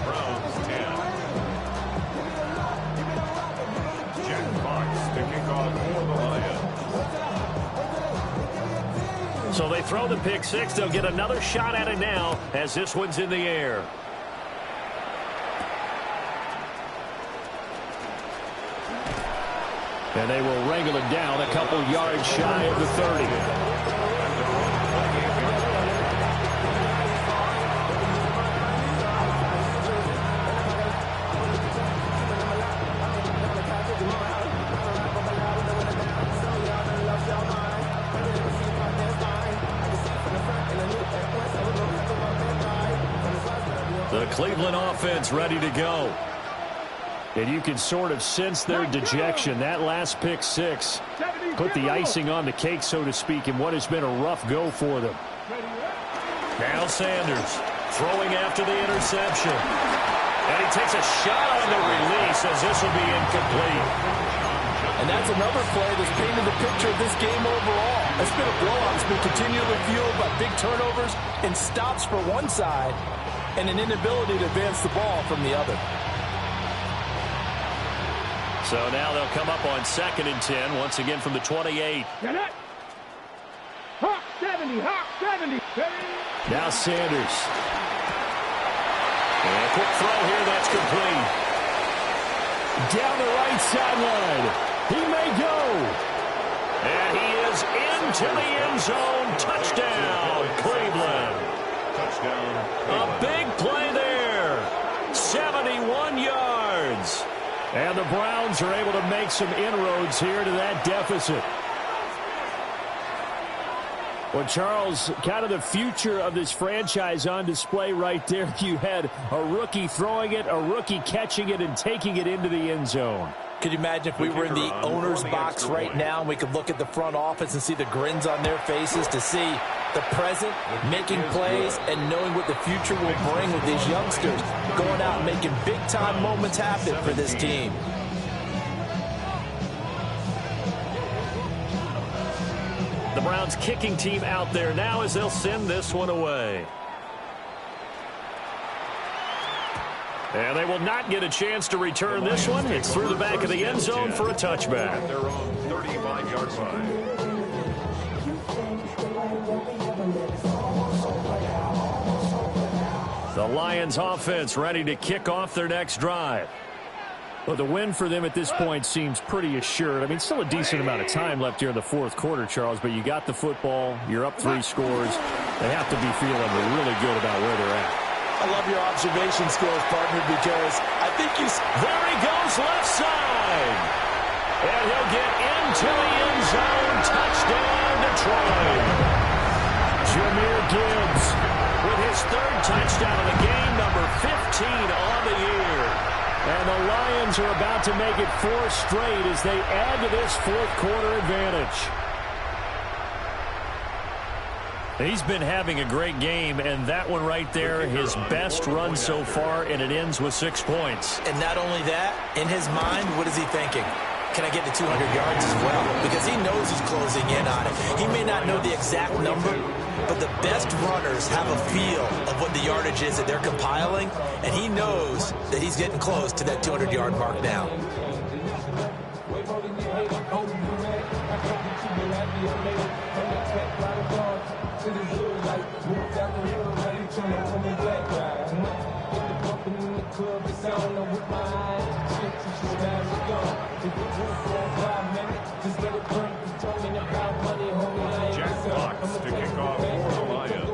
Browns 10. Jack Fox to kick off for the Lions. So they throw the pick 6. They'll get another shot at it now as this one's in the air. And they will wrangle it down a couple yards shy of the 30. Cleveland offense ready to go. And you can sort of sense their dejection. That last pick six put the icing on the cake, so to speak, in what has been a rough go for them. Now Sanders throwing after the interception. And he takes a shot on the release as this will be incomplete. And that's another play that's painted the picture of this game overall. It's been a blowout. It's been continually fueled by big turnovers and stops for one side and an inability to advance the ball from the other. So now they'll come up on 2nd and 10, once again from the 28. Hawk 70, Hawk 70. Now Sanders. And a quick throw here, that's complete. Down the right sideline. He may go. And he is into the end zone. Touchdown, Cleveland. Touchdown. A big play there. 71 yards. And the Browns are able to make some inroads here to that deficit. Well, Charles, kind of the future of this franchise on display right there. You had a rookie throwing it, a rookie catching it, and taking it into the end zone. Could you imagine if we were in the owner's box right now and we could look at the front office and see the grins on their faces, to see the present, making plays, and knowing what the future will bring with these youngsters going out and making big-time moments happen for this team. The Browns kicking team out there now as they'll send this one away. And they will not get a chance to return this one. It's through the back of the end zone for a touchback. Their own 35-yard line. The Lions offense ready to kick off their next drive. Well, the win for them at this point seems pretty assured. I mean, still a decent amount of time left here in the fourth quarter, Charles, but you got the football. You're up 3 scores. They have to be feeling really good about where they're at. I love your observation skills, partner, because I think you... There he goes, left side. And he'll get into the end zone. Touchdown, Detroit. Jahmyr Gibbs with his 3rd touchdown of the game, number 15 on the year. And the Lions are about to make it 4 straight as they add to this fourth quarter advantage. He's been having a great game, and that one right there, his best run so far, and it ends with 6 points. And not only that, in his mind, what is he thinking? Can I get to 200 yards as well? Because he knows he's closing in on it. He may not know the exact number, but the best runners have a feel of what the yardage is that they're compiling, and he knows that he's getting close to that 200-yard mark now. Jack Fox to kick off for the Lions.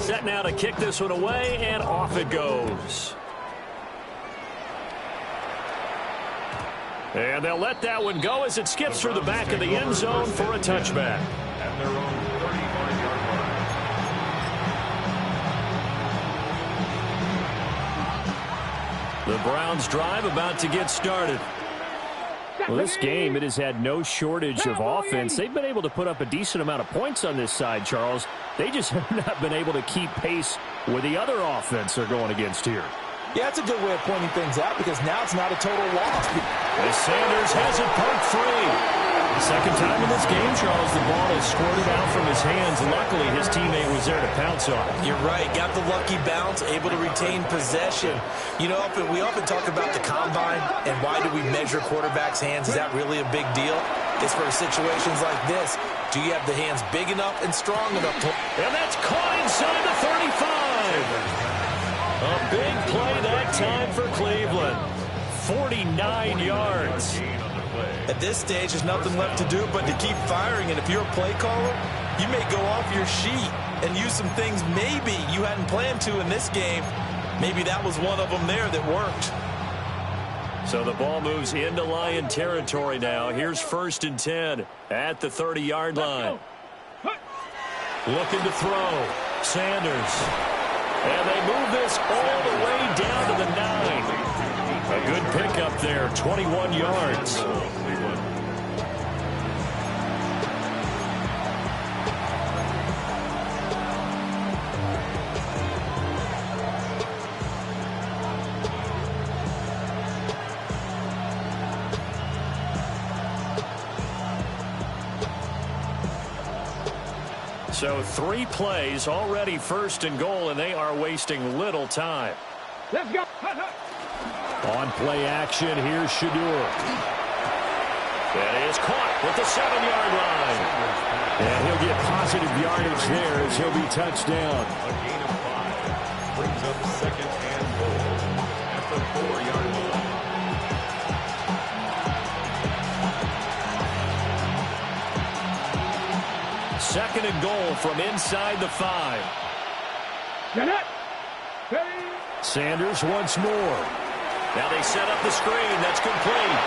Set now to kick this one away, and off it goes. And they'll let that one go as it skips through the back of the end zone for a touchback. At their own 35-yard line. The Browns drive about to get started. Well, this game, it has had no shortage of offense. They've been able to put up a decent amount of points on this side, Charles. They just have not been able to keep pace with the other offense they're going against here. Yeah, that's a good way of pointing things out, because now it's not a total loss. As Sanders has it poked free. Second time in this game, Charles, the ball has squirted out from his hands. Luckily, his teammate was there to pounce on it. You're right. Got the lucky bounce, able to retain possession. You know, we often talk about the combine and why do we measure quarterbacks' hands. Is that really a big deal? It's for situations like this. Do you have the hands big enough and strong enough to... And that's caught inside the 35. A big play that time for Cleveland. 49 yards. At this stage, there's nothing left to do but to keep firing. And if you're a play caller, you may go off your sheet and use some things maybe you hadn't planned to in this game. Maybe that was one of them there that worked. So the ball moves into Lion territory now. Here's 1st and 10 at the 30-yard line. Looking to throw. Sanders. And they move this all the way down to the 9. A good pickup there, 21 yards. So 3 plays, already first and goal, and they are wasting little time. Let's go. On play action, here's Shadur. That is caught with the 7-yard line. And he'll get positive yardage there as he'll be touched down. A gain of 5. Brings up second and goal at the 4-yard line. Second and goal from inside the 5. Sanders once more. Now they set up the screen. That's complete.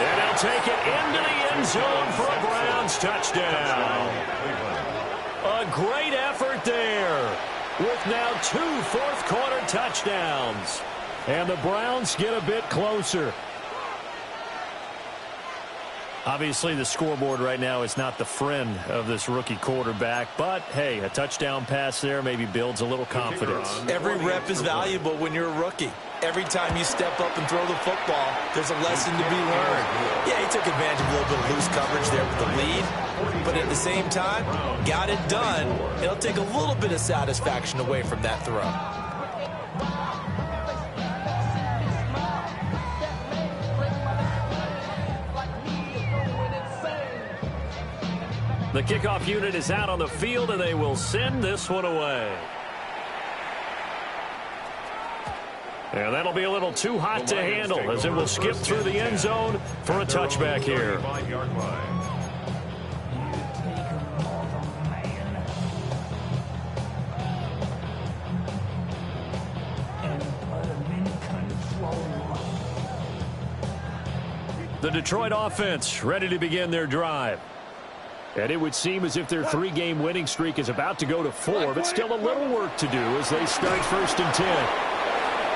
And they'll take it into the end zone for a Browns touchdown. A great effort there with now 2 fourth-quarter touchdowns. And the Browns get a bit closer. Obviously, the scoreboard right now is not the friend of this rookie quarterback. But, hey, a touchdown pass there maybe builds a little confidence. Every rep is valuable when you're a rookie. Every time you step up and throw the football, there's a lesson to be learned. Yeah, he took advantage of a little bit of loose coverage there with the lead. But at the same time, got it done. It'll take a little bit of satisfaction away from that throw. The kickoff unit is out on the field, and they will send this one away. And that'll be a little too hot to handle as it will skip through the end zone for a touchback here. The Detroit offense ready to begin their drive. And it would seem as if their 3-game winning streak is about to go to 4, but still a little work to do as they start first and 10.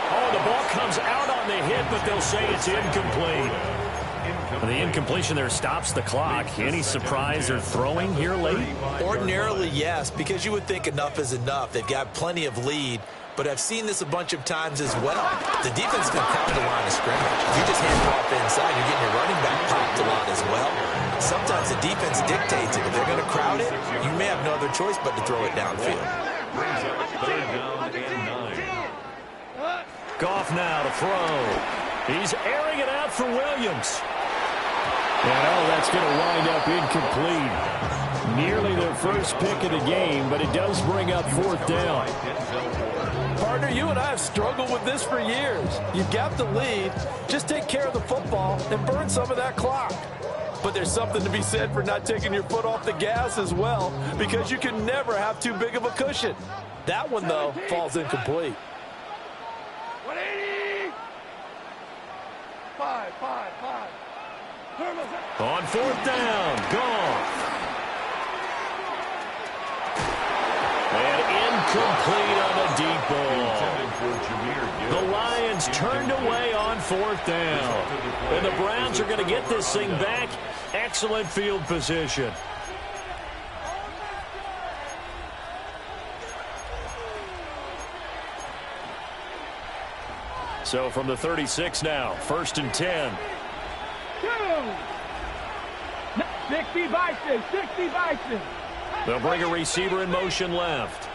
Oh, the ball comes out on the hit, but they'll say it's incomplete. And the incompletion there stops the clock. Any surprise they're throwing here late? Ordinarily, yes, because you would think enough is enough. They've got plenty of lead, but I've seen this a bunch of times as well. The defense can crowd the line of scrimmage. If you just hand it off inside, you're getting your running back popped a lot as well. Sometimes the defense dictates it. If they're going to crowd it, you may have no other choice but to throw it downfield. Brings up 3rd down and 9. Goff now to throw. He's airing it out for Williams. And that's going to wind up incomplete. Nearly their first pick of the game, but it does bring up 4th down. Partner, you and I have struggled with this for years. You've got the lead. Just take care of the football and burn some of that clock. But there's something to be said for not taking your foot off the gas as well, because you can never have too big of a cushion. That one, though, falls incomplete. 180. 5. On 4th down, Goff. And incomplete on a deep ball. The Lions turned away on 4th down. And the Browns are going to get this thing back. Excellent field position. So from the 36 now, 1st and 10. 60 Bison, 60 Bison. They'll bring a receiver in motion left.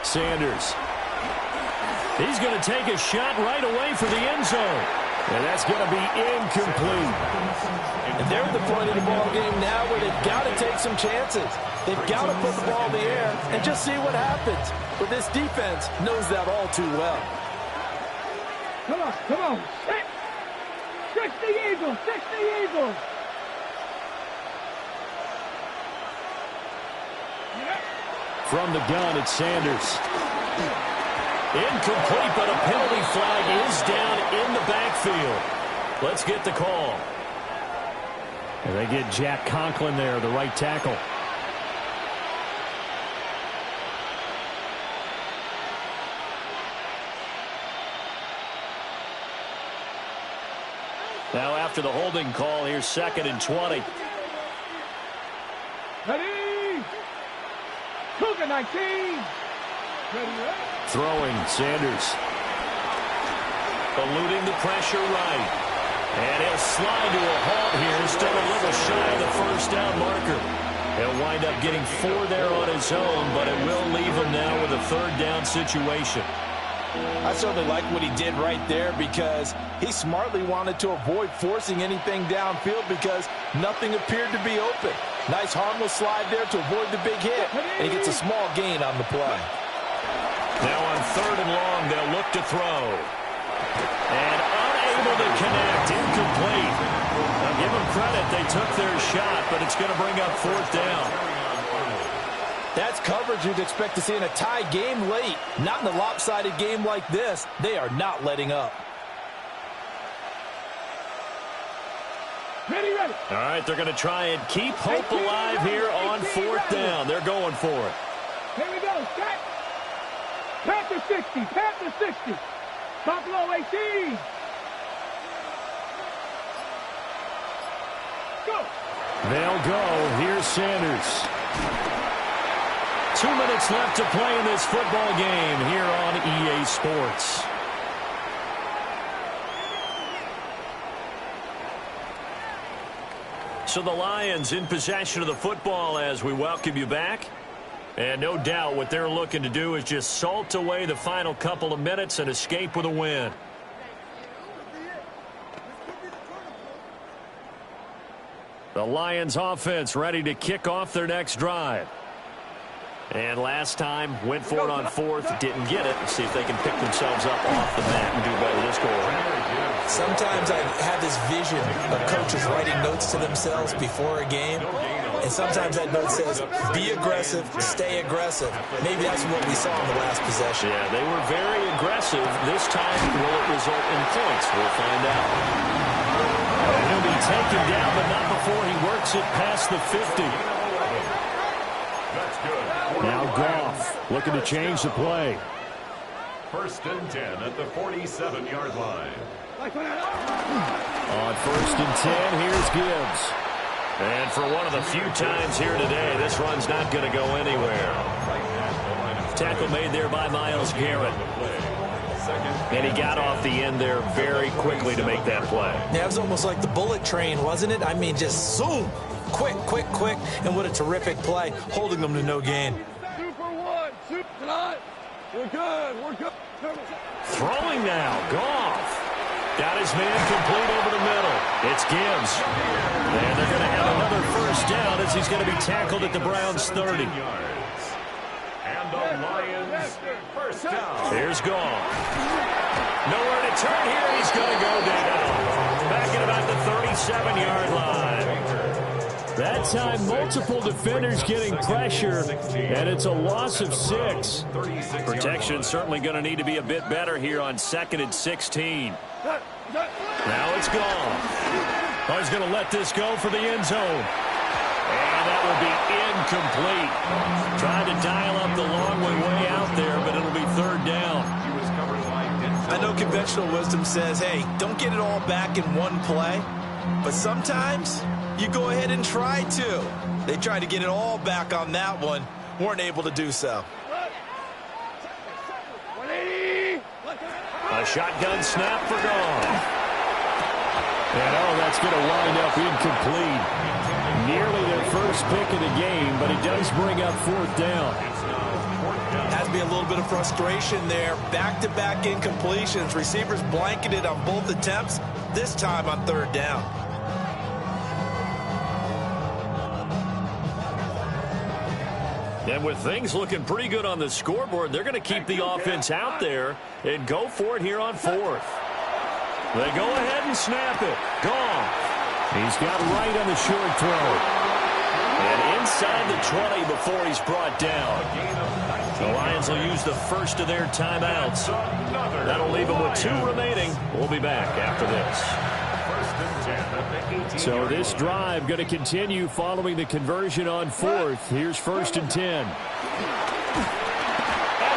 Sanders. He's going to take a shot right away for the end zone. And that's going to be incomplete. And they're at the point of the ball game now where they've got to take some chances. They've got to put the ball in the air and just see what happens. But this defense knows that all too well. Come on. 60 Eagles, 60 Eagles. From the gun, it's Sanders. Incomplete, but a penalty flag is down in the backfield. Let's get the call. And they get Jack Conklin there, the right tackle. Now after the holding call, here's 2nd and 20. Ready? Cougar 19. Ready? Throwing, Sanders. Eluding the pressure right. And he'll slide to a halt here. Still a little shy of the first down marker. He'll wind up getting 4 there on his own, but it will leave him now with a 3rd down situation. I certainly like what he did right there because he smartly wanted to avoid forcing anything downfield because nothing appeared to be open. Nice harmless slide there to avoid the big hit, and he gets a small gain on the play. Now on 3rd and long, they'll look to throw. And unable to connect, incomplete. Now give them credit, they took their shot, but it's going to bring up 4th down. That's coverage you'd expect to see in a tie game late. Not in a lopsided game like this. They are not letting up. Ready, ready. All right, they're going to try and keep hope alive here on 4th down. They're going for it. Here we go. Set. Panther 60. Panther 60. Buffalo 18. Go. They'll go. Here's Sanders. 2 minutes left to play in this football game here on EA Sports. So the Lions in possession of the football as we welcome you back. And no doubt what they're looking to do is just salt away the final couple of minutes and escape with a win. The Lions offense ready to kick off their next drive. And last time, went for it on 4th, didn't get it. Let's see if they can pick themselves up off the mat and do better this goal. Sometimes I have this vision of coaches writing notes to themselves before a game. And sometimes that note says, be aggressive, stay aggressive. Maybe that's what we saw in the last possession. Yeah, they were very aggressive. This time, will it result in points? We'll find out. And he'll be taken down, but not before he works it past the 50. Now Goff looking to change the play. 1st and 10 at the 47-yard line. On 1st and 10, here's Gibbs. And for one of the few times here today, this run's not going to go anywhere. Tackle made there by Myles Garrett. And he got off the end there very quickly to make that play. Yeah, it was almost like the bullet train, wasn't it? I mean, just zoom. Quick, quick, quick. And what a terrific play, holding them to no gain. Super one. Super tonight. We're good. We're good. Throwing now. Goff. Got his man complete over the middle. It's Gibbs. And they're going to have another 1st down as he's going to be tackled at the Browns' 30. And the Lions 1st down. Here's Goff. Nowhere to turn here. He's going to go down. Back at about the 37-yard line. That time, multiple defenders getting pressure, and it's a loss of 6. Protection certainly going to need to be a bit better here on 2nd and 16. Now it's gone. Oh, he's going to let this go for the end zone. And that will be incomplete. Trying to dial up the long way out there, but it'll be 3rd down. I know conventional wisdom says, hey, don't get it all back in one play. But sometimes you go ahead and try to. They tried to get it all back on that one. Weren't able to do so. A shotgun snap for Goff. And that's going to wind up incomplete. Nearly their first pick of the game, but it does bring up 4th down. Has to be a little bit of frustration there. Back-to-back incompletions. Receivers blanketed on both attempts, this time on 3rd down. And with things looking pretty good on the scoreboard, they're going to keep the offense out there and go for it here on 4th. They go ahead and snap it. Goff. He's got right on the short throw. And inside the 20 before he's brought down. The Lions will use the first of their timeouts. That'll leave them with 2 remaining. We'll be back after this. So this drive going to continue following the conversion on 4th. Here's 1st and 10. And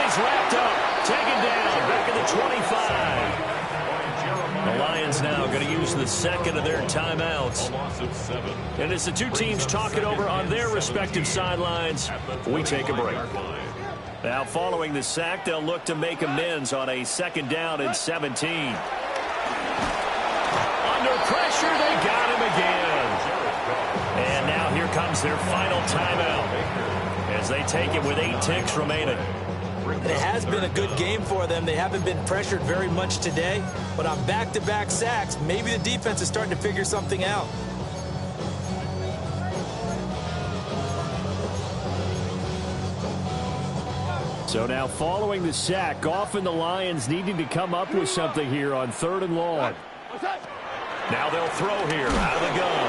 he's wrapped up. Taken down. Back at the 25. The Lions now going going to use the second of their timeouts. A loss of 7. And as the two teams talk it over on their respective sidelines, we take a break. Now, following the sack, they'll look to make amends on a 2nd down and 17. Under pressure, they got him again. And now here comes their final timeout as they take it with 8 ticks remaining. It has been a good game for them. They haven't been pressured very much today, but on back-to-back sacks, maybe the defense is starting to figure something out. So now following the sack, Goff and the Lions needing to come up with something here on 3rd and long. Now they'll throw here out of the gun.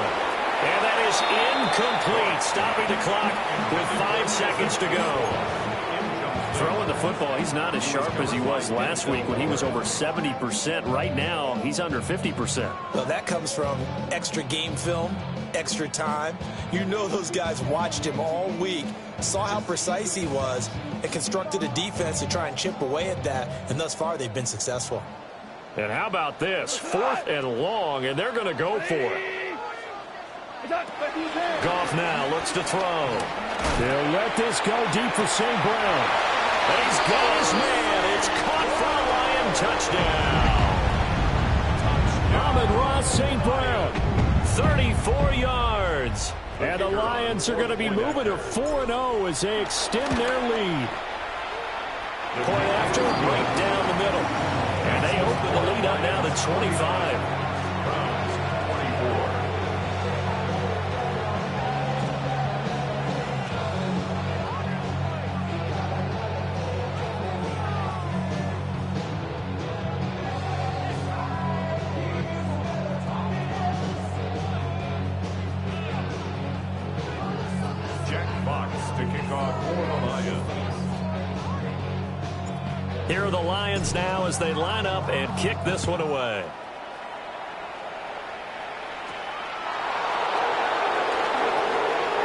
And that is incomplete, stopping the clock with 5 seconds to go. Throwing the football, he's not as sharp as he was last week when he was over 70%. Right now, he's under 50%. Well, that comes from extra game film, extra time. You know those guys watched him all week, saw how precise he was, and constructed a defense to try and chip away at that, and thus far they've been successful. And how about this? 4th and long, and they're going to go for it. Goff now looks to throw. They'll let this go deep for St. Brown. And he's got his man. It's caught for a Lion touchdown. Amon-Ra St. Brown, 34 yards. And the Lions are going to be moving to 4-0 as they extend their lead. Point after, right down the middle. And they open the lead up now to 25. Here are the Lions now as they line up and kick this one away.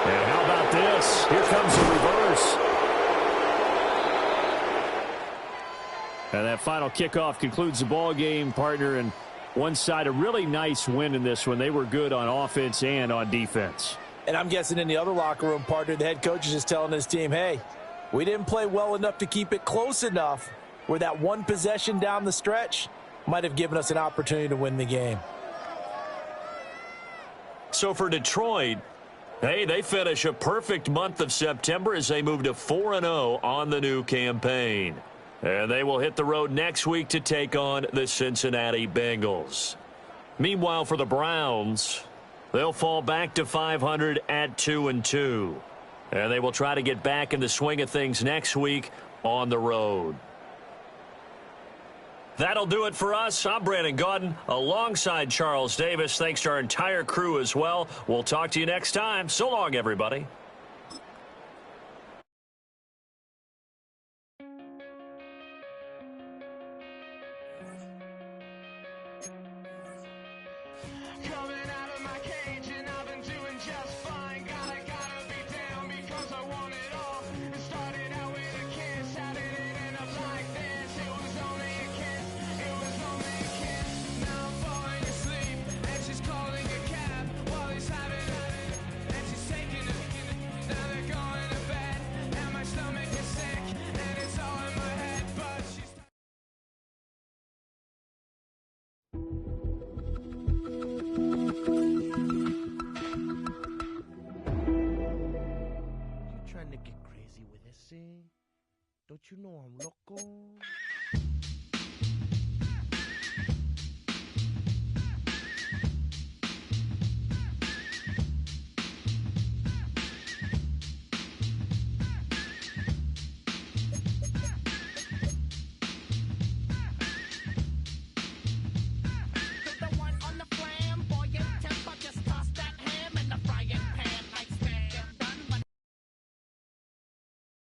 And how about this? Here comes the reverse. And that final kickoff concludes the ball game, partner. And one side, a really nice win in this one. They were good on offense and on defense. And I'm guessing in the other locker room, partner, the head coach is just telling his team, hey, we didn't play well enough to keep it close enough where that one possession down the stretch might have given us an opportunity to win the game. So for Detroit, hey, they finish a perfect month of September as they move to 4-0 on the new campaign. And they will hit the road next week to take on the Cincinnati Bengals. Meanwhile, for the Browns, they'll fall back to 500 at 2-2. And they will try to get back in the swing of things next week on the road. That'll do it for us. I'm Brandon Gaudin alongside Charles Davis. Thanks to our entire crew as well. We'll talk to you next time. So long, everybody. Trying to get crazy with it, see? Don't you know I'm loco?